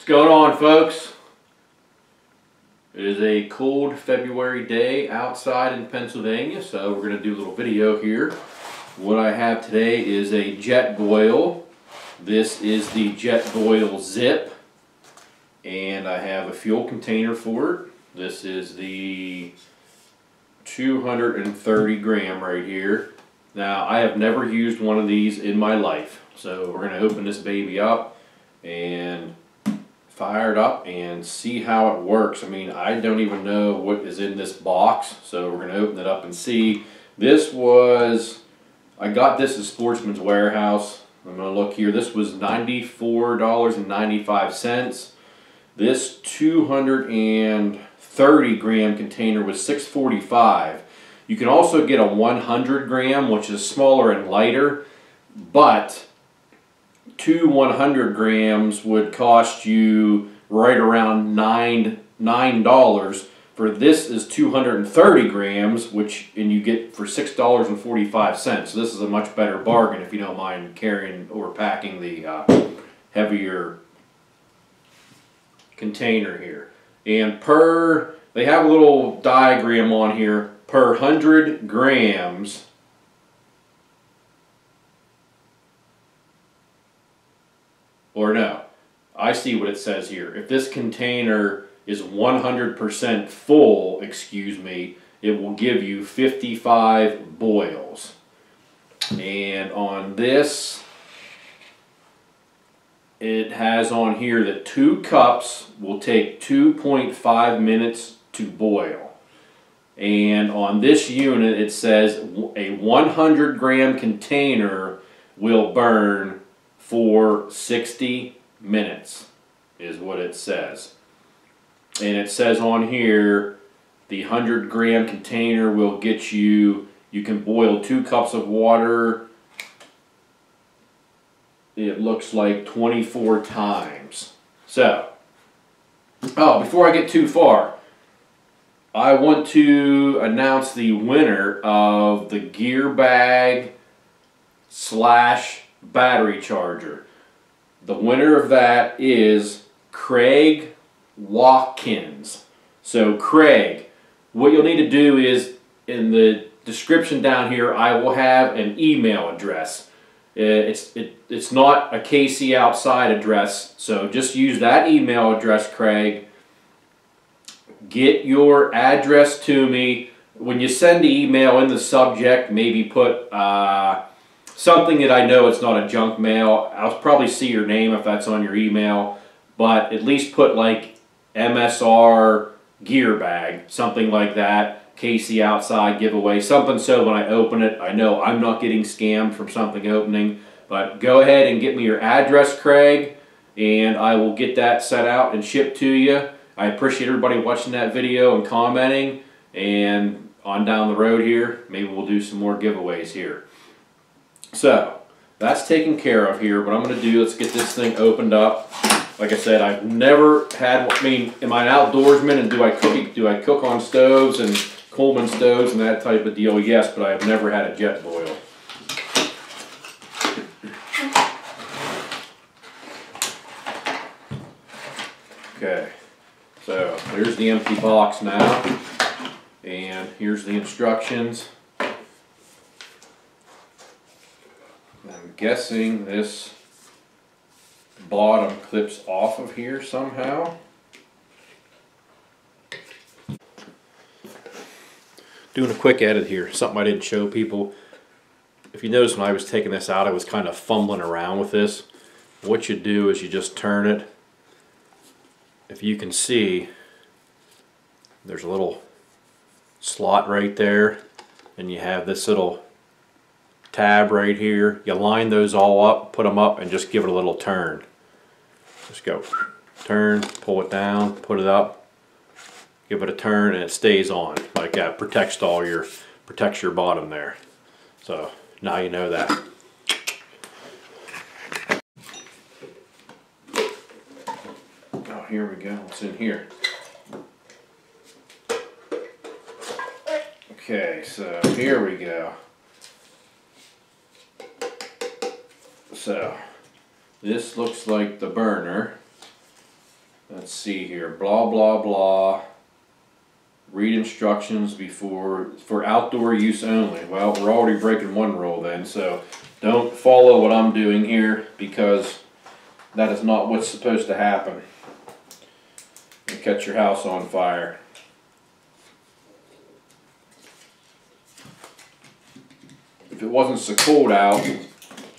going on, folks? It is a cold February day outside in Pennsylvania, so we're going to do a little video here. What I have today is a Jetboil. This is the Jetboil ZIP, and I have a fuel container for it. This is the 230 gram right here. Now, I have never used one of these in my life, so we're going to open this baby up and fire it up and see how it works. I mean, I don't even know what is in this box, so we're going to open it up and see. I got this at Sportsman's Warehouse. I'm going to look here. This was $94.95. This 230 gram container was $6.45. You can also get a 100 gram, which is smaller and lighter, but two 100 grams would cost you right around $9. For this is 230 grams, and you get for $6.45. So this is a much better bargain if you don't mind carrying or packing the heavier container here. And they have a little diagram on here, per 100 grams, or no, I see what it says here. If this container is 100% full, it will give you 55 boils. And on this, it has on here that 2 cups will take 2.5 minutes to boil. And on this unit, it says a 100 gram container will burn for 60 minutes, is what it says. And it says on here, the 100 gram container will get you can boil 2 cups of water, it looks like 24 times. So, before I get too far, I want to announce the winner of the gear bag / battery charger. The winner of that is Craig Walkins. So Craig, what you'll need to do is, in the description down here, I will have an email address. It's not a KC Outside address, so just use that email address, Craig. Get your address to me. When you send the email, in the subject, maybe put something that I know it's not a junk mail. I'll probably see your name if that's on your email, but at least put like MSR gear bag, something like that, KC Outside giveaway, something so when I open it, I know I'm not getting scammed from something opening. But go ahead and get me your address, Craig, and I will get that set out and shipped to you. I appreciate everybody watching that video and commenting, and on down the road here, maybe we'll do some more giveaways here. So, that's taken care of here. What I'm going to do, let's get this thing opened up. Like I said, I've never had, am I an outdoorsman and do I cook on stoves and Coleman stoves and that type of deal? Yes, but I have never had a Jetboil. Okay. So, there's the empty box now, and here's the instructions. I'm guessing this bottom clips off of here somehow. Doing a quick edit here, something I didn't show people. If you notice, when I was taking this out, I was kind of fumbling around with this. What you do is you just turn it. If you can see, there's a little slot right there, and you have this little tab right here. You line those all up, put them up, and just give it a little turn. Just go turn, pull it down, put it up, give it a turn, and it stays on like that. Protects your bottom there. So now you know that. Here we go. What's in here? Okay, so here we go. So this looks like the burner. let's see here, blah blah blah. Read instructions before for outdoor use only. Well, we're already breaking one rule then, so don't follow what I'm doing here because that is not what's supposed to happen. You catch your house on fire. If it wasn't so cold out,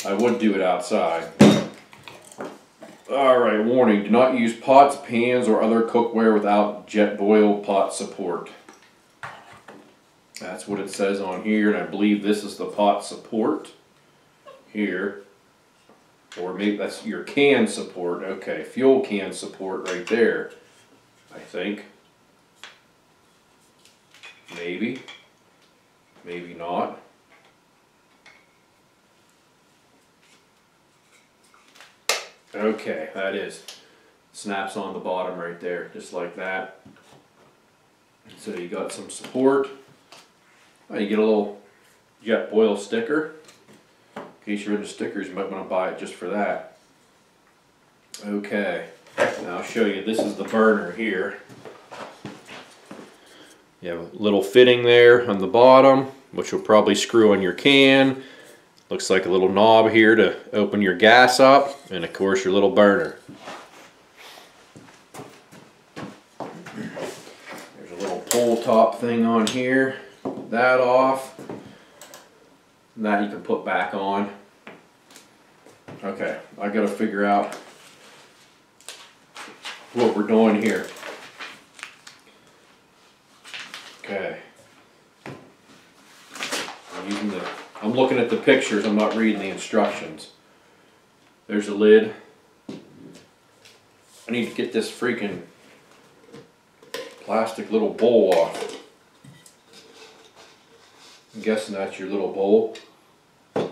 I would do it outside. Alright, warning, do not use pots, pans, or other cookware without Jetboil pot support. That's what it says on here, and I believe this is the pot support here. Or maybe that's your can support. Okay, fuel can support right there, I think. Maybe. Maybe not. Okay, that is. Snaps on the bottom right there, just like that. So you got some support. You get a little Jetboil sticker. In case you're into stickers, you might want to buy it just for that. Okay, now I'll show you. This is the burner here. You have a little fitting there on the bottom, which will probably screw on your can. Looks like a little knob here to open your gas up, and of course your little burner. There's a little pull top thing on here. Put that off. And that you can put back on. Okay, I gotta figure out what we're doing here. Okay. I'm looking at the pictures, I'm not reading the instructions. There's a lid. I need to get this freaking plastic little bowl off. I'm guessing that's your little bowl, if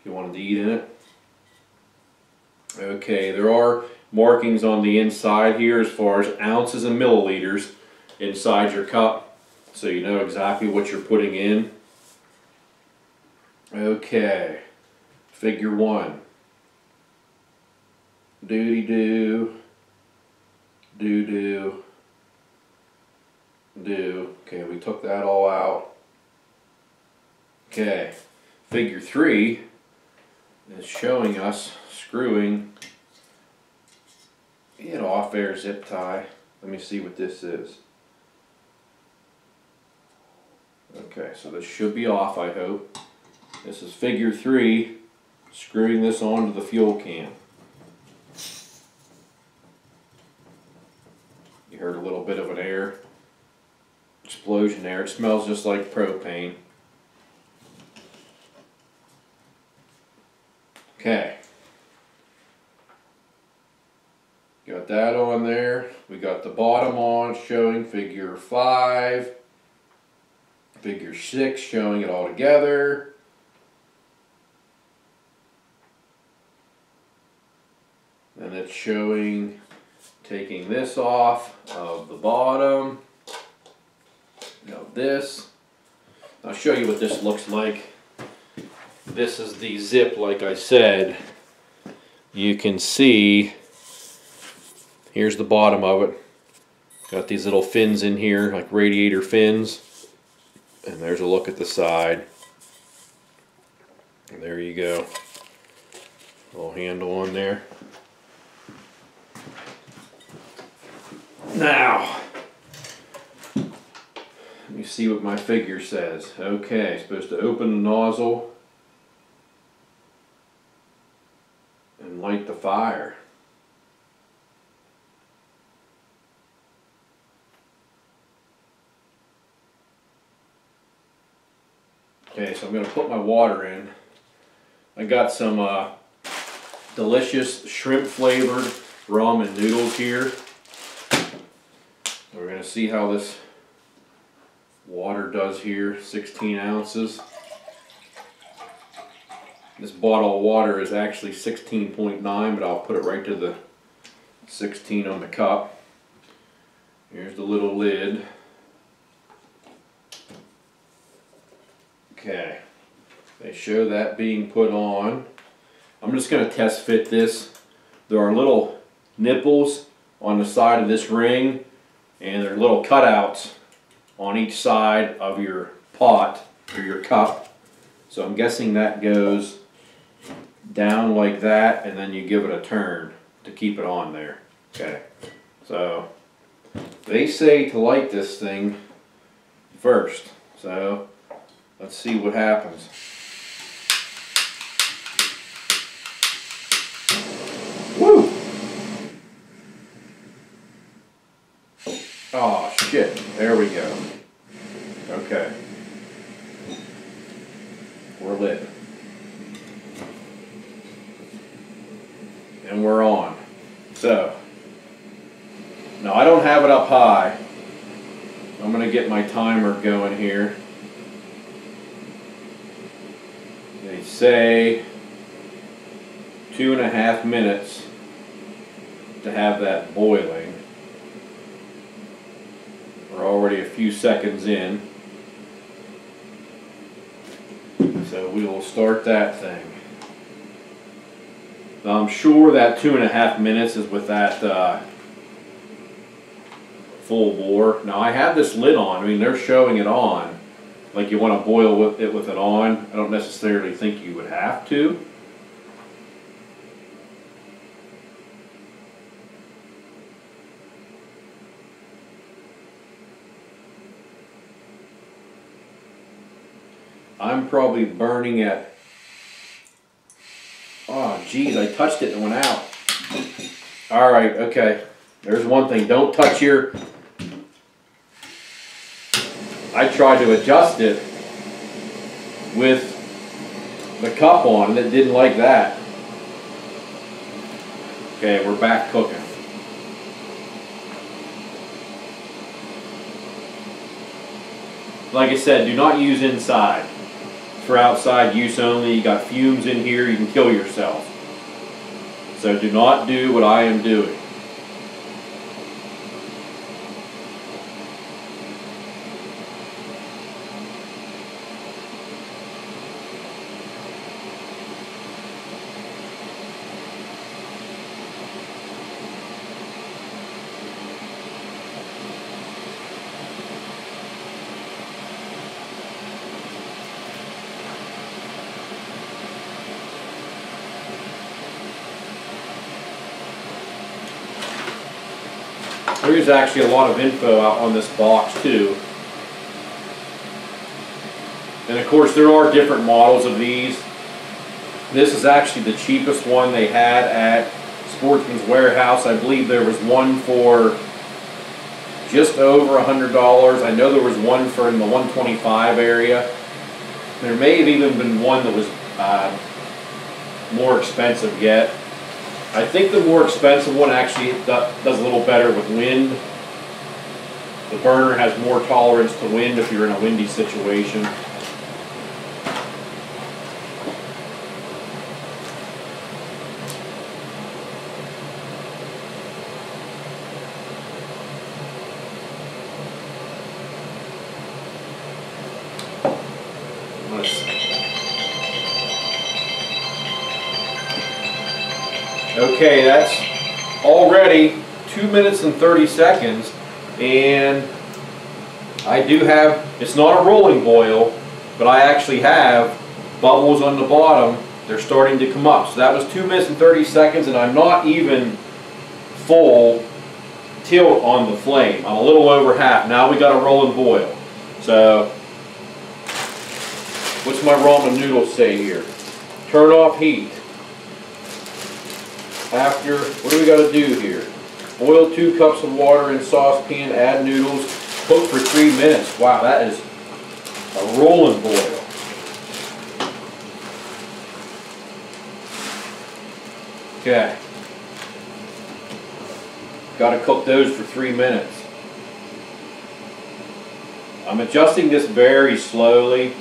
you wanted to eat in it. Okay, there are markings on the inside here as far as ounces and milliliters inside your cup, so you know exactly what you're putting in. Okay, figure 1. Doody-doo, do-do, do. Okay, we took that all out. Okay, figure 3 is showing us screwing it off there, zip tie. Let me see what this is. Okay, so this should be off, I hope. This is figure 3, screwing this onto the fuel can. You heard a little bit of an air explosion there. It smells just like propane. Okay. Got that on there. We got the bottom on showing figure 5. Figure 6 showing it all together. And it's showing taking this off of the bottom. Now this. I'll show you what this looks like. This is the zip, like I said. You can see, here's the bottom of it. Got these little fins in here, like radiator fins. And there's a look at the side. And there you go. Little handle on there. Now, let me see what my figure says. Okay, supposed to open the nozzle and light the fire. Okay, so I'm going to put my water in. I got some delicious shrimp flavored ramen noodles here. We're going to see how this water does here. 16 ounces. This bottle of water is actually 16.9, but I'll put it right to the 16 on the cup. Here's the little lid. Okay, they show that being put on. I'm just going to test fit this. There are little nipples on the side of this ring, and there are little cutouts on each side of your pot or your cup. So I'm guessing that goes down like that, and then you give it a turn to keep it on there. Okay, so they say to light this thing first, so let's see what happens. Woo! Oh shit, there we go. Okay, we're lit. And we're on. So, now I don't have it up high. I'm going to get my timer going here. They say 2.5 minutes to have that boiling. We're already a few seconds in. So we will start that thing. Now I'm sure that 2.5 minutes is with that full bore. Now I have this lid on. I mean, they're showing it on. Like you want to boil it with it on. I don't necessarily think you would have to. I'm probably burning at, oh geez, I touched it and it went out. All right, okay. There's one thing, don't touch your, I tried to adjust it with the cup on and it didn't like that. Okay, we're back cooking. Like I said, do not use inside. For outside use only. You got fumes in here, you can kill yourself. So do not do what I am doing. There is actually a lot of info out on this box too. And of course there are different models of these. This is actually the cheapest one they had at Sportsman's Warehouse. I believe there was one for just over $100. I know there was one for in the $125 area. There may have even been one that was more expensive yet. I think the more expensive one actually does a little better with wind. The burner has more tolerance to wind if you're in a windy situation. Okay, that's already 2 minutes and 30 seconds, and I do have, it's not a rolling boil, but I actually have bubbles on the bottom. They're starting to come up. So that was 2 minutes and 30 seconds, and I'm not even full tilt on the flame. I'm a little over half. Now we got a rolling boil. So, what's my ramen noodles say here? Turn off heat. After, what do we got to do here? Boil 2 cups of water in saucepan, add noodles, cook for 3 minutes. Wow, that is a rolling boil. Okay. Got to cook those for 3 minutes. I'm adjusting this very slowly.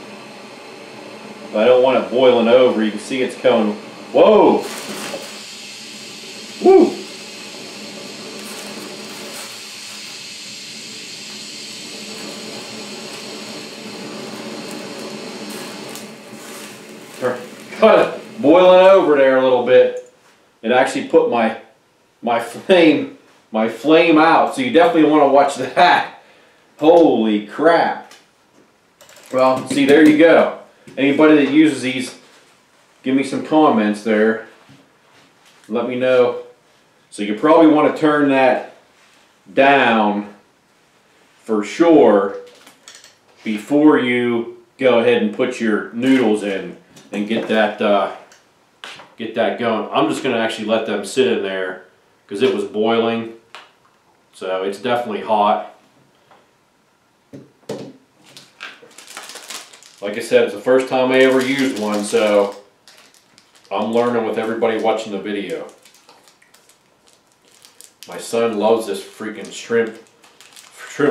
But I don't want it boiling over. You can see it's going, whoa! Woo! Got it boiling over there a little bit. It actually put my flame my flame out, so you definitely want to watch that. Holy crap. Well, see, there you go. Anybody that uses these, give me some comments there. Let me know. So you probably want to turn that down for sure before you go ahead and put your noodles in and get that going. I'm just going to actually let them sit in there because it was boiling, so it's definitely hot. Like I said, it's the first time I ever used one, so I'm learning with everybody watching the video. My son loves this freaking shrimp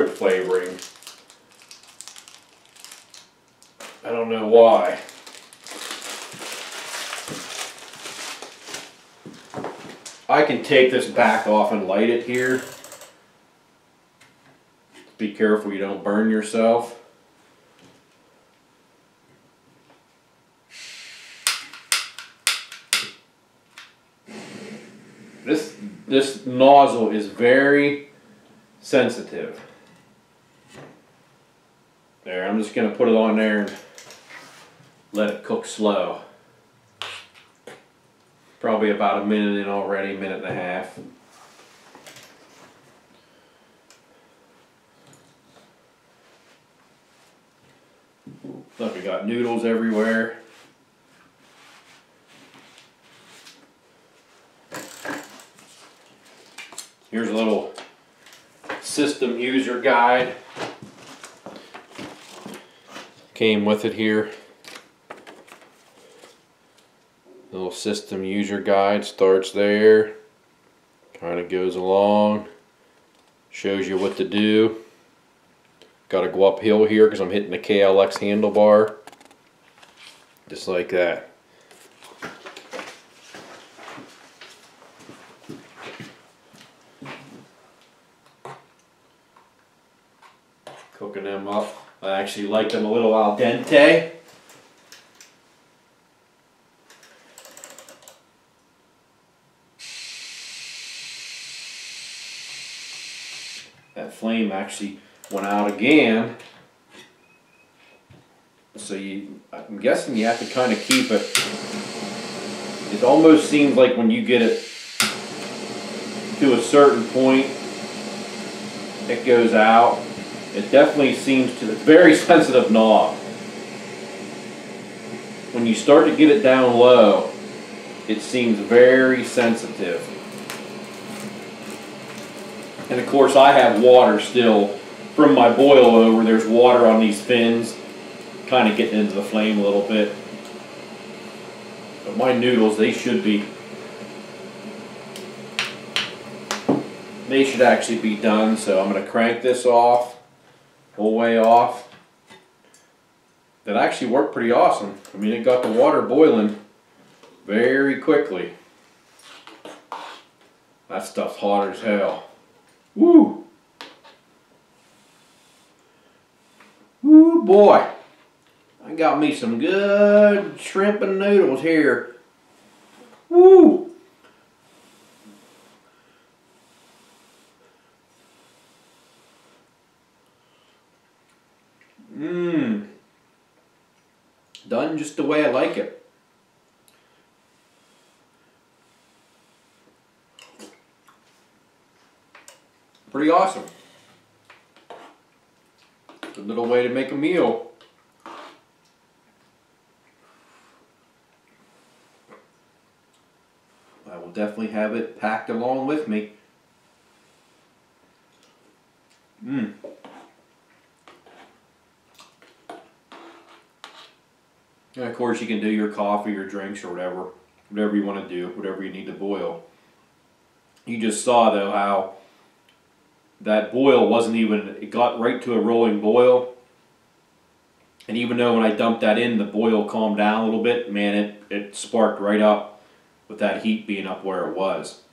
flavoring. I don't know why. I can take this back off and light it here. Be careful you don't burn yourself. This nozzle is very sensitive. There, I'm just going to put it on there and let it cook slow. Probably about a minute in already, minute and a half. Look, we got noodles everywhere. Here's a little system user guide. Came with it here. Little system user guide starts there. Kind of goes along. Shows you what to do. Got to go uphill here because I'm hitting the KLX handlebar. Just like that. Cooking them up. I actually like them a little al dente. That flame actually went out again. So I'm guessing you have to kind of keep it. It almost seems like when you get it to a certain point, it goes out. It definitely seems to, it's a very sensitive knob. When you start to get it down low, it seems very sensitive. And of course I have water still from my boil over. There's water on these fins, kind of getting into the flame a little bit. But my noodles, they should actually be done. So I'm going to crank this off. Whole way off. That actually worked pretty awesome. I mean, it got the water boiling very quickly. That stuff's hot as hell. Woo! Woo boy! I got me some good shrimp and noodles here. Woo! Mmm. Done just the way I like it. Pretty awesome. Good little way to make a meal. I will definitely have it packed along with me. Mmm. And of course you can do your coffee or drinks or whatever you want to do, whatever you need to boil. You just saw though how that boil wasn't even, it got right to a rolling boil. And even though when I dumped that in, the boil calmed down a little bit, man, it sparked right up with that heat being up where it was.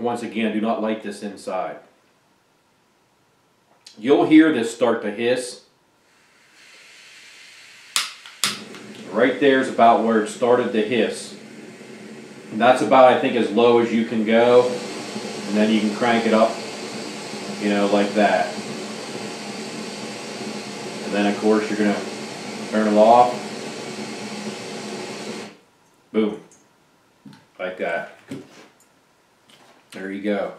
Once again, do not light this inside. You'll hear this start to hiss. Right there is about where it started to hiss. And that's about, I think, as low as you can go. And then you can crank it up, you know, like that. And then, of course, you're going to turn it off. Boom. Like that. There you go.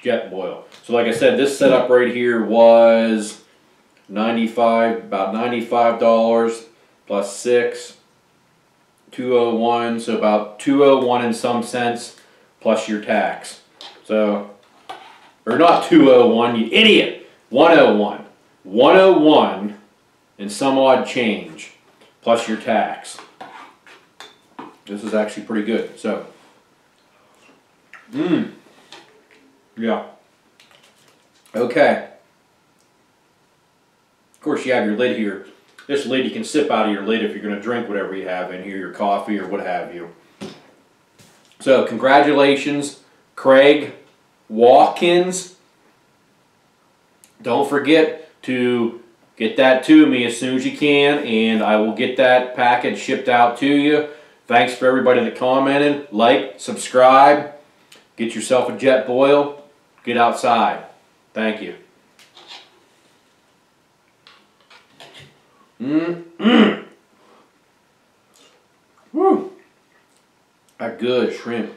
Jetboil. So like I said, this setup right here was about $95 plus 6, $201, so about $201 and some cents plus your tax. So, or not 201, you idiot, 101. 101 and some odd change plus your tax. This is actually pretty good. So, yeah. Okay. Of course, you have your lid here. This lid you can sip out of your lid if you're going to drink whatever you have in here, your coffee or what have you. So, congratulations, Craig Walkins. Don't forget to get that to me as soon as you can, and I will get that package shipped out to you. Thanks for everybody that commented. Like, subscribe, get yourself a Jetboil, get outside. Thank you. Woo! That good shrimp.